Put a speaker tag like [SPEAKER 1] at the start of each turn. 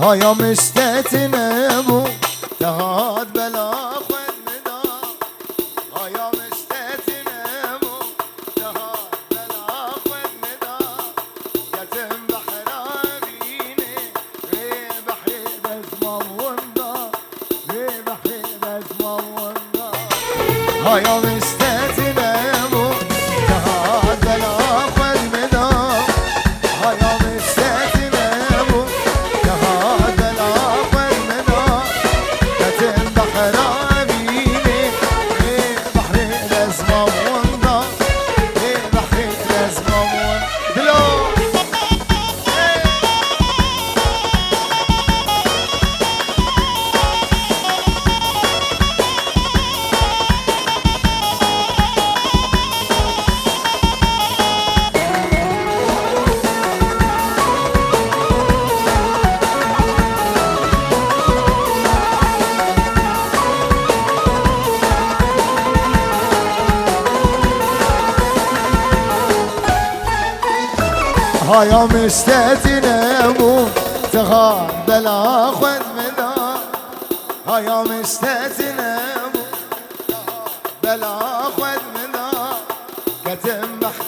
[SPEAKER 1] هايا مستتنبو تهاد بلا خد مدا هايا مستتنبو تهاد بلا خد مدا يتم بحرابيني في بحر بزمه وندا في بحر بزمه وندا هايا مستتنبو تهاد بلا خد مدا هايا مستتنبو تهاد بلا خد مدا يتم بحرابيني في بحر بزمه وندا في بحر بزمه وندا هايا مستتنبو تغار بلا خد مدا هايا مستتنبو بلا خد مدا كتم بحر